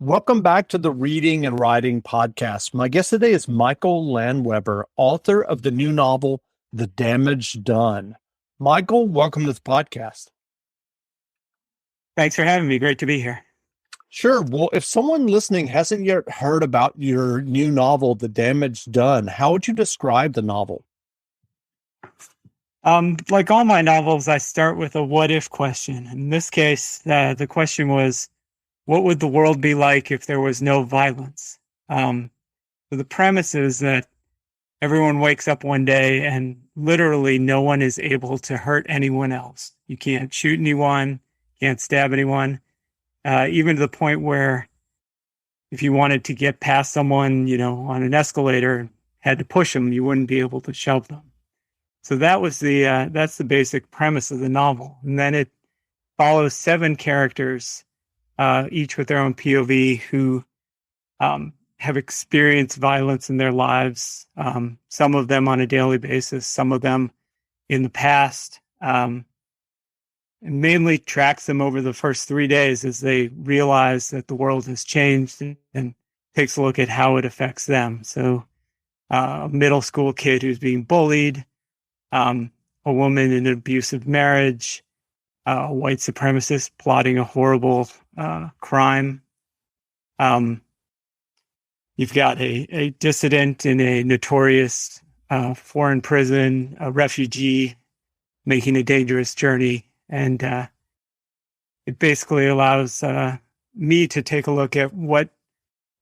Welcome back to the Reading and Writing Podcast. My guest today is Michael Landweber, author of the new novel, The Damage Done. Michael, welcome to the podcast. Thanks for having me. Great to be here. Sure. Well, if someone listening hasn't yet heard about your new novel, The Damage Done, how would you describe the novel? Like all my novels, I start with a what if question. In this case, the question was, what would the world be like if there was no violence? So the premise is that everyone wakes up one day and literally no one is able to hurt anyone else. You can't shoot anyone, can't stab anyone, even to the point where if you wanted to get past someone, on an escalator, had to push them, you wouldn't be able to shove them. So that's the basic premise of the novel. And then it follows 7 characters, each with their own POV, who have experienced violence in their lives, some of them on a daily basis, some of them in the past, and mainly tracks them over the first 3 days as they realize that the world has changed and takes a look at how it affects them. So a middle school kid who's being bullied, a woman in an abusive marriage, a white supremacist plotting a horrible crime. You've got a dissident in a notorious foreign prison, a refugee making a dangerous journey. And it basically allows me to take a look at what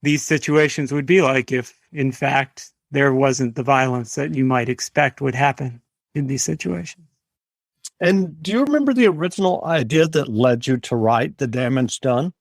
these situations would be like if, in fact, there wasn't the violence that you might expect would happen in these situations. And do you remember the original idea that led you to write The Damage Done?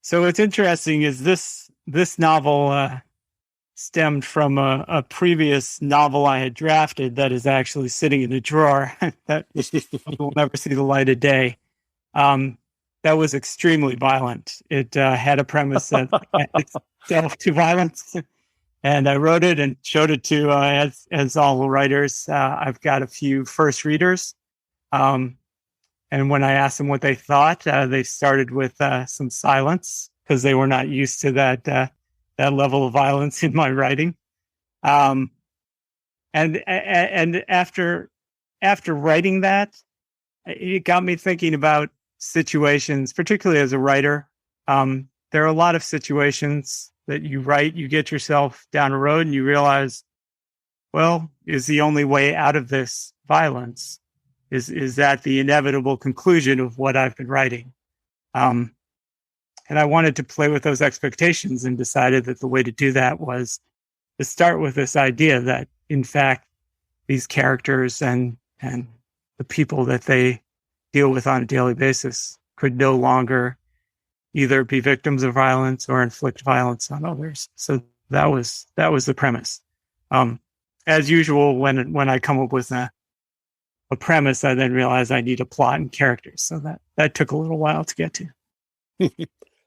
So what's interesting is this novel stemmed from a previous novel I had drafted that is actually sitting in a drawer that will never see the light of day. That was extremely violent. It had a premise that delved to violence. And I wrote it and showed it to, as all writers, I've got a few first readers. And when I asked them what they thought, they started with some silence because they were not used to that level of violence in my writing. And after writing that, it got me thinking about situations, particularly as a writer. There are a lot of situations that you write, you get yourself down a road and you realize, well, is the only way out of this violence? Is that the inevitable conclusion of what I've been writing? And I wanted to play with those expectations and decided that the way to do that was to start with this idea that, in fact, these characters and the people that they deal with on a daily basis could no longer either be victims of violence or inflict violence on others. So that was the premise. As usual, when I come up with a premise, I then realize I need a plot and characters. So that took a little while to get to.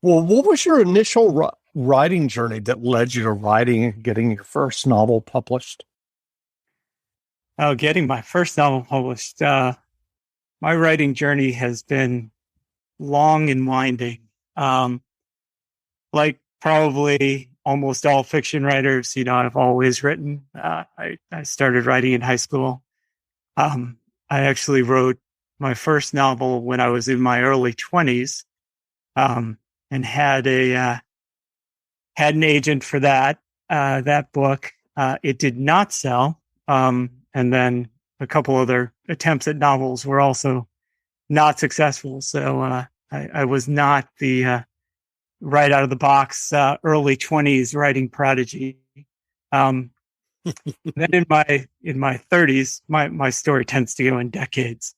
Well, what was your initial writing journey that led you to writing and getting your first novel published? Oh, getting my first novel published. My writing journey has been long and winding. Like probably almost all fiction writers, I've always written. I started writing in high school. I actually wrote my first novel when I was in my early 20s, and had an agent for that book. It did not sell. And then a couple other attempts at novels were also not successful. So, I was not the right out of the box early 20s writing prodigy. Then in my 30s, my story tends to go in decades.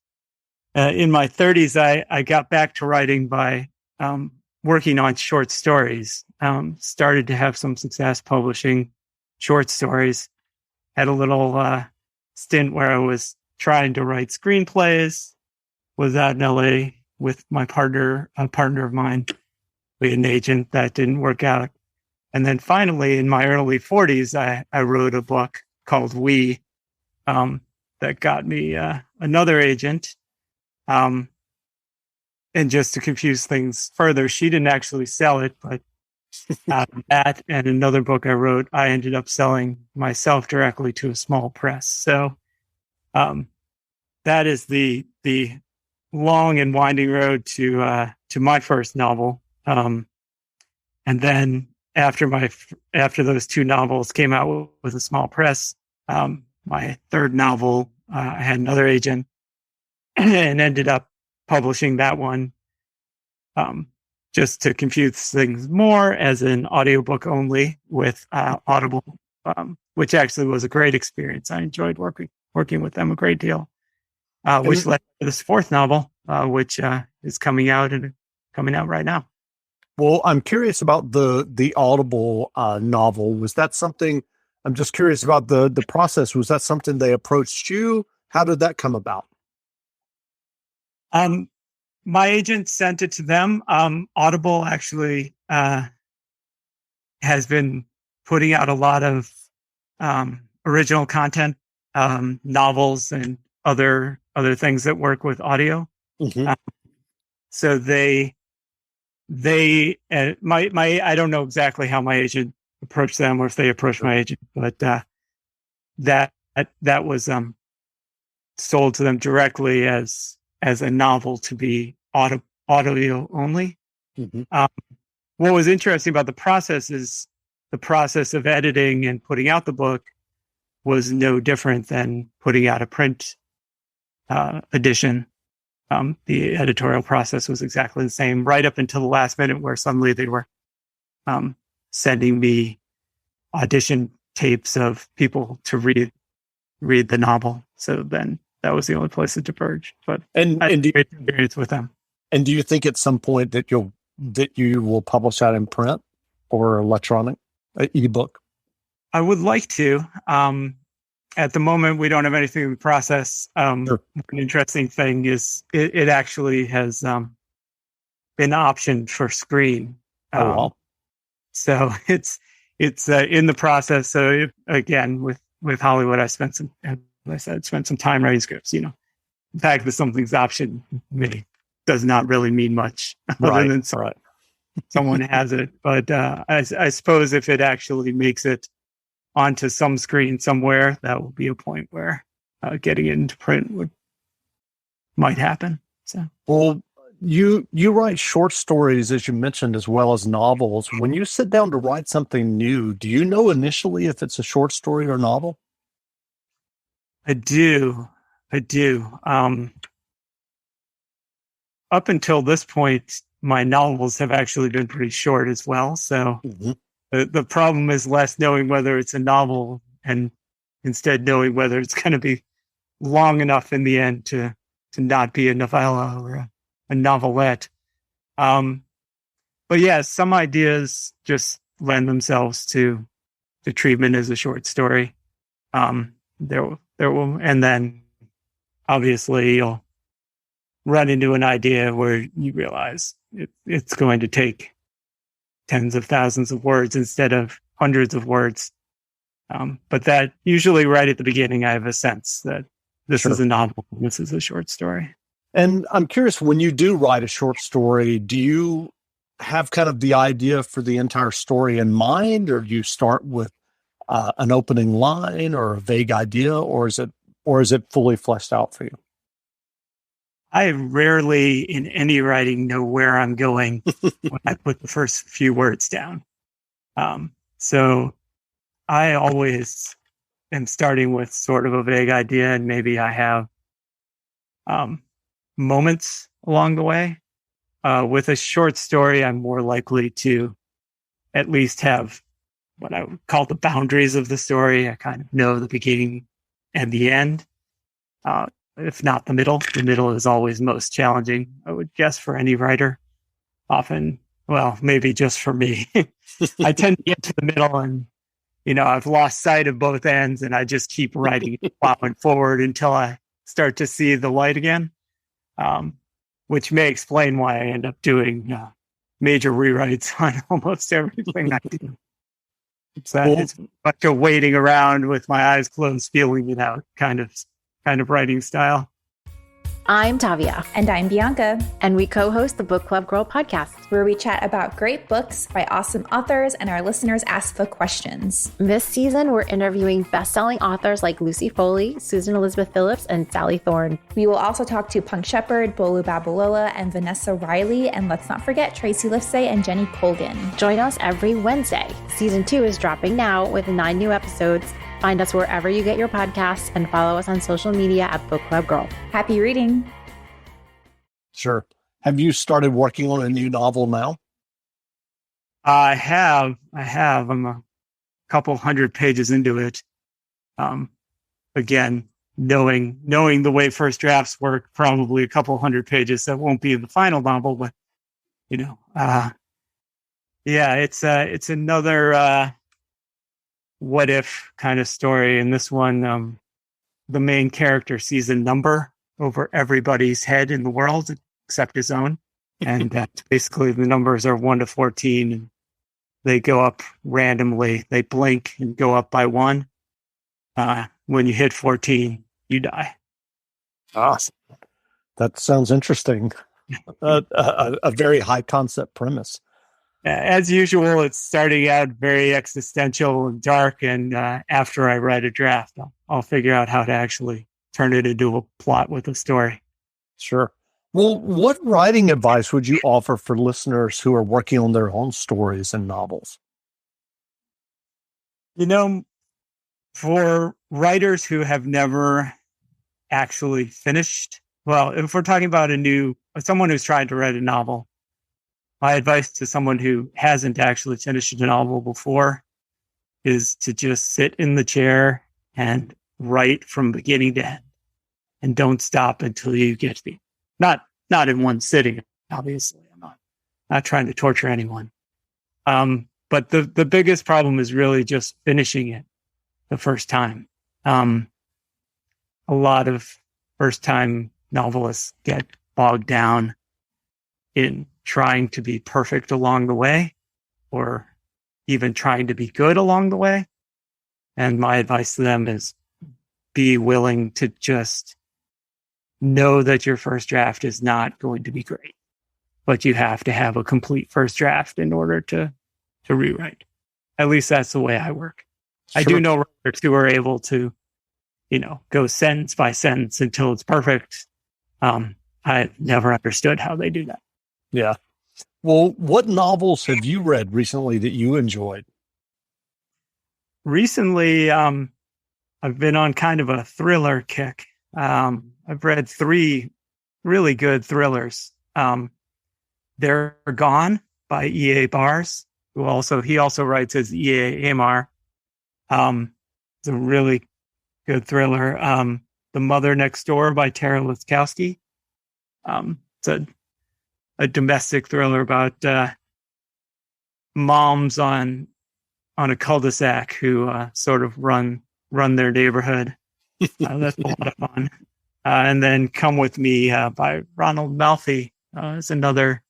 In my 30s, I got back to writing by working on short stories. Started to have some success publishing short stories. Had a little stint where I was trying to write screenplays. Was out in LA with my partner, a partner of mine. We had an agent that didn't work out. And then finally, in my early 40s, I wrote a book called We that got me another agent. and just to confuse things further, she didn't actually sell it, but that and another book I wrote, I ended up selling myself directly to a small press. So that is the long and winding road to my first novel. And then after those two novels came out with a small press, my third novel, I had another agent and ended up publishing that one, just to confuse things more, as an audiobook only with Audible, which actually was a great experience. I enjoyed working with them a great deal, which led to this fourth novel, which is coming out right now. Well, I'm curious about the Audible novel. Was that something? I'm just curious about the process. Was that something they approached you? How did that come about? My agent sent it to them. Audible actually has been putting out a lot of original content, novels and other things that work with audio. Mm-hmm. So they I don't know exactly how my agent approached them, or if they approached my agent, but that was sold to them directly as a novel to be audio only. Mm-hmm. What was interesting about the process is the process of editing and putting out the book was no different than putting out a print edition. The editorial process was exactly the same, right up until the last minute, where suddenly they were sending me audition tapes of people to read the novel. So then that was the only place to diverge. But I had a great experience with them. And do you think at some point that you will publish that in print or electronic, ebook? I would like to. At the moment, we don't have anything in the process. Sure. An interesting thing is it actually has been optioned for screen. Wow. So it's in the process. So again, with Hollywood, I spent some time writing scripts. The fact that something's optioned really does not really mean much, other than someone has it. But I suppose if it actually makes it onto some screen somewhere, that will be a point where getting it into print might happen. So, well, you write short stories, as you mentioned, as well as novels. When you sit down to write something new, do you know initially if it's a short story or novel? I do. Up until this point, my novels have actually been pretty short as well. So the problem is less knowing whether it's a novel and instead knowing whether it's going to be long enough in the end to not be a novella or a novelette. But yeah, some ideas just lend themselves to treatment as a short story. There will, and then obviously you'll run into an idea where you realize it's going to take tens of thousands of words instead of hundreds of words. But that usually right at the beginning, I have a sense that this is a novel, this is a short story. And I'm curious, when you do write a short story, do you have kind of the idea for the entire story in mind, or do you start with an opening line or a vague idea, or is it fully fleshed out for you? I rarely in any writing know where I'm going when I put the first few words down. So I always am starting with sort of a vague idea, and maybe I have moments along the way. With a short story, I'm more likely to at least have what I would call the boundaries of the story. I kind of know the beginning and the end. If not the middle. The middle is always most challenging, I would guess, for any writer. Often, well, maybe just for me. I tend to get to the middle and, I've lost sight of both ends, and I just keep writing, plowing forward until I start to see the light again, which may explain why I end up doing major rewrites on almost everything I do. It's a bunch of waiting around with my eyes closed, feeling it out kind of writing style. I'm Tavia. And I'm Bianca. And we co-host the Book Club Girl podcast, where we chat about great books by awesome authors and our listeners ask the questions. This season, we're interviewing best-selling authors like Lucy Foley, Susan Elizabeth Phillips, and Sally Thorne. We will also talk to Punk Shepherd, Bolu Babalola, and Vanessa Riley. And let's not forget Tracy Lifsay and Jenny Colgan. Join us every Wednesday. Season 2 is dropping now with 9 new episodes. Find us wherever you get your podcasts and follow us on social media at Book Club Girl. Happy reading. Sure. Have you started working on a new novel now? I have. I'm a couple hundred pages into it. Again, knowing the way first drafts work, probably a couple hundred pages. That won't be the final novel, but it's another what if kind of story. In this one, the main character sees a number over everybody's head in the world except his own. And basically the numbers are 1 to 14. And they go up randomly. They blink and go up by 1. When you hit 14, you die. Awesome. That sounds interesting. A very high concept premise. As usual, it's starting out very existential and dark. And after I write a draft, I'll figure out how to actually turn it into a plot with a story. Sure. Well, what writing advice would you offer for listeners who are working on their own stories and novels? For writers who have never actually finished, well, if we're talking about someone who's trying to write a novel, my advice to someone who hasn't actually finished a novel before is to just sit in the chair and write from beginning to end, and don't stop until you get to not in one sitting. Obviously, I'm not trying to torture anyone. But the biggest problem is really just finishing it the first time. A lot of first time novelists get bogged down in trying to be perfect along the way, or even trying to be good along the way. And my advice to them is be willing to just know that your first draft is not going to be great, but you have to have a complete first draft in order to rewrite. At least that's the way I work. Sure. I do know writers who are able to, go sentence by sentence until it's perfect. I've never understood how they do that. Yeah. Well, what novels have you read recently that you enjoyed? Recently, I've been on kind of a thriller kick. I've read 3 really good thrillers. They're Gone by E.A. Bars, he also writes as E.A. Amar. It's a really good thriller. The Mother Next Door by Tara Liskowski. It's a domestic thriller about moms on a cul-de-sac who sort of run their neighborhood. That's a lot of fun. And then Come With Me by Ronald Malfi is another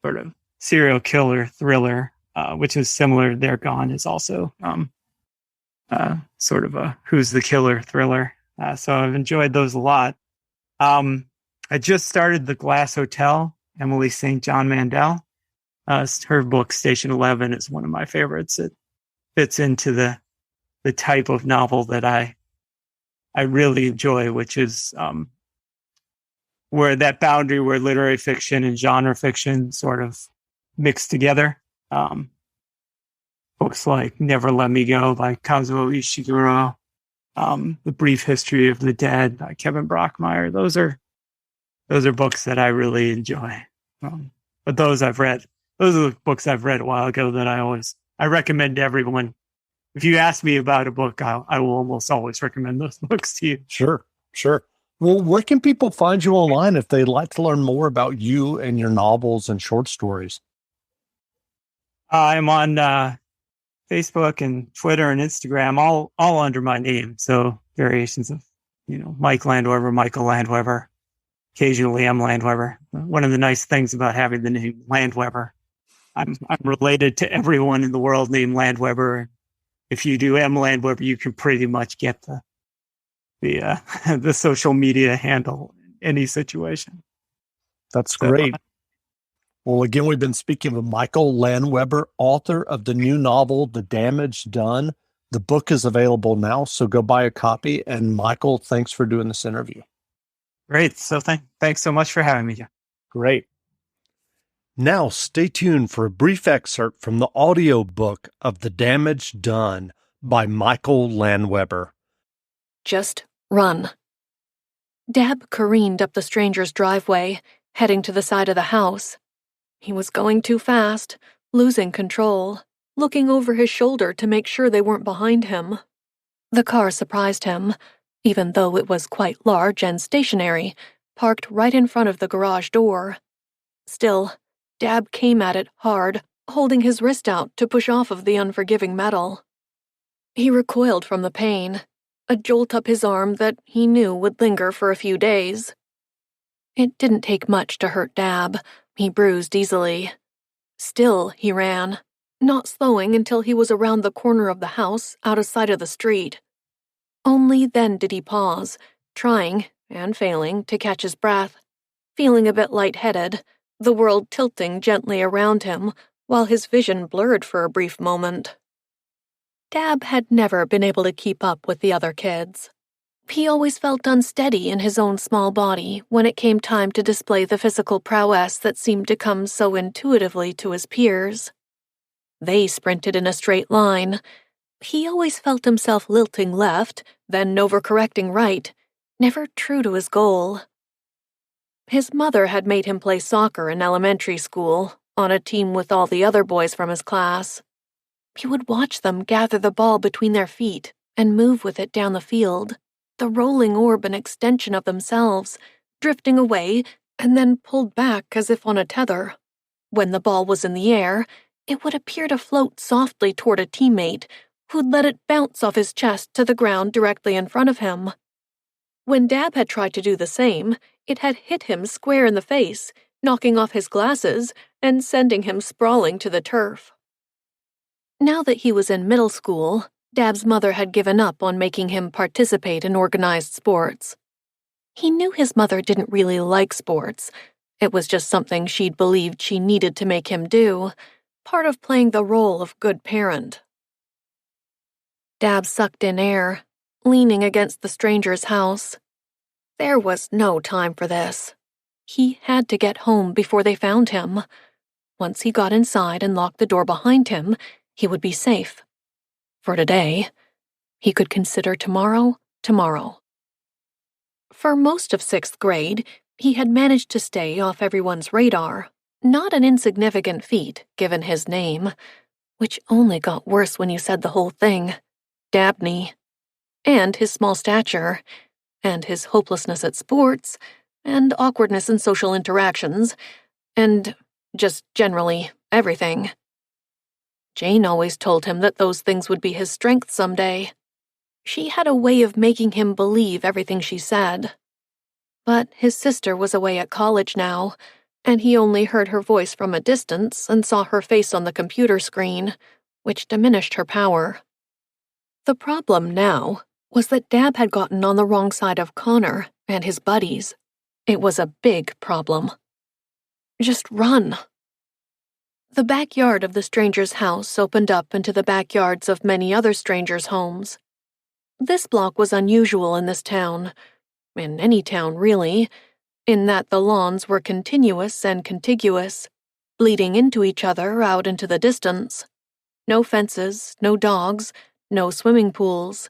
sort of serial killer thriller, which is similar. They're Gone is also sort of a who's the killer thriller. So I've enjoyed those a lot. I just started The Glass Hotel, Emily St. John Mandel. Her book, Station 11, is one of my favorites. It fits into the type of novel that I really enjoy, which is where that boundary where literary fiction and genre fiction sort of mix together. Books like Never Let Me Go by Kazuo Ishiguro, The Brief History of the Dead by Kevin Brockmeyer. Those are books that I really enjoy. But those I've read. Those are the books I've read a while ago that I recommend to everyone. If you ask me about a book, I will almost always recommend those books to you. Sure. Well, where can people find you online if they'd like to learn more about you and your novels and short stories? I'm on Facebook and Twitter and Instagram, all under my name. So variations of, Mike Landweber, Michael Landweber, occasionally M. Landweber. One of the nice things about having the name Landweber, I'm related to everyone in the world named Landweber. If you do M. Landweber, you can pretty much get the social media handle any situation. That's So, great. Well, again, we've been speaking with Michael Landweber, author of the new novel, The Damage Done. The book is available now, so go buy a copy. And Michael, thanks for doing this interview. great. So thanks so much for having me, John. Great. Now, stay tuned for a brief excerpt from the audiobook of The Damage Done by Michael Landweber. Just run. Dab careened up the stranger's driveway, heading to the side of the house. He was going too fast, losing control, looking over his shoulder to make sure they weren't behind him. The car surprised him, even though it was quite large and stationary, parked right in front of the garage door. Still, Dab came at it hard, holding his wrist out to push off of the unforgiving metal. He recoiled from the pain, a jolt up his arm that he knew would linger for a few days. It didn't take much to hurt Dab. He bruised easily. Still, he ran, not slowing until he was around the corner of the house, out of sight of the street. Only then did he pause, trying, and failing, to catch his breath, feeling a bit lightheaded, the world tilting gently around him, while his vision blurred for a brief moment. Dab had never been able to keep up with the other kids. He always felt unsteady in his own small body when it came time to display the physical prowess that seemed to come so intuitively to his peers. They sprinted in a straight line. He always felt himself lilting left, then overcorrecting right, never true to his goal. His mother had made him play soccer in elementary school, on a team with all the other boys from his class. He would watch them gather the ball between their feet and move with it down the field, the rolling orb an extension of themselves, drifting away and then pulled back as if on a tether. When the ball was in the air, it would appear to float softly toward a teammate who'd let it bounce off his chest to the ground directly in front of him. When Dab had tried to do the same, it had hit him square in the face, knocking off his glasses and sending him sprawling to the turf. Now that he was in middle school, Dab's mother had given up on making him participate in organized sports. He knew his mother didn't really like sports. It was just something she'd believed she needed to make him do, part of playing the role of good parent. Dab sucked in air, leaning against the stranger's house. There was no time for this. He had to get home before they found him. Once he got inside and locked the door behind him, he would be safe. For today, he could consider tomorrow. For most of 6th grade, he had managed to stay off everyone's radar, not an insignificant feat given his name, which only got worse when you said the whole thing, Dabney, and his small stature, and his hopelessness at sports, and awkwardness in social interactions, and just generally everything. Jane always told him that those things would be his strength someday. She had a way of making him believe everything she said. But his sister was away at college now, and he only heard her voice from a distance and saw her face on the computer screen, which diminished her power. The problem now was that Dab had gotten on the wrong side of Connor and his buddies. It was a big problem. Just run. The backyard of the stranger's house opened up into the backyards of many other strangers' homes. This block was unusual in this town, in any town really, in that the lawns were continuous and contiguous, bleeding into each other out into the distance. No fences, no dogs, no swimming pools.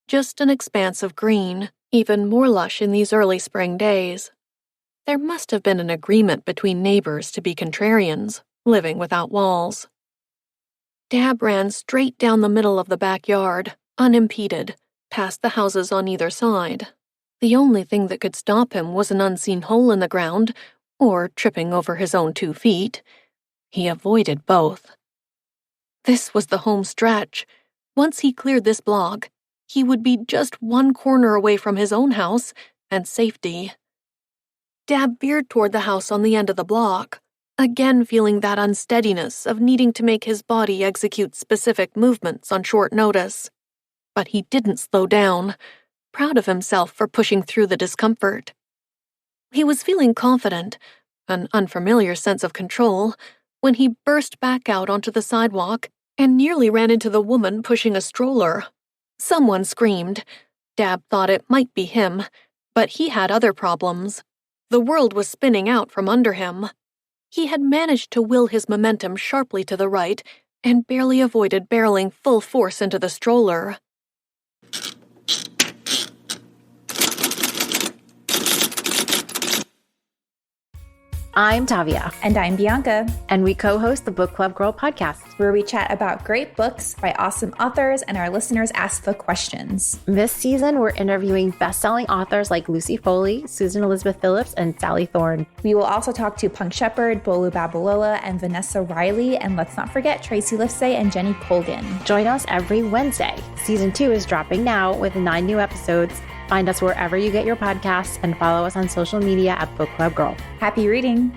Just an expanse of green, even more lush in these early spring days. There must have been an agreement between neighbors to be contrarians, living without walls. Dab ran straight down the middle of the backyard, unimpeded, past the houses on either side. The only thing that could stop him was an unseen hole in the ground, or tripping over his own 2 feet. He avoided both. This was the home stretch. Once he cleared this block, he would be just 1 corner away from his own house and safety. Dab veered toward the house on the end of the block, again feeling that unsteadiness of needing to make his body execute specific movements on short notice. But he didn't slow down, proud of himself for pushing through the discomfort. He was feeling confident, an unfamiliar sense of control, when he burst back out onto the sidewalk and nearly ran into the woman pushing a stroller. Someone screamed. Dab thought it might be him, but he had other problems. The world was spinning out from under him. He had managed to will his momentum sharply to the right and barely avoided barreling full force into the stroller. I'm Tavia. And I'm Bianca. And we co-host the Book Club Girl podcast, where we chat about great books by awesome authors and our listeners ask the questions. This season, we're interviewing best-selling authors like Lucy Foley, Susan Elizabeth Phillips, and Sally Thorne. We will also talk to Punk Shepherd, Bolu Babalola, and Vanessa Riley, and let's not forget Tracy Lifsay and Jenny Colgan. Join us every Wednesday. Season 2 is dropping now with 9 new episodes. Find us wherever you get your podcasts and follow us on social media at Book Club Girl. Happy reading!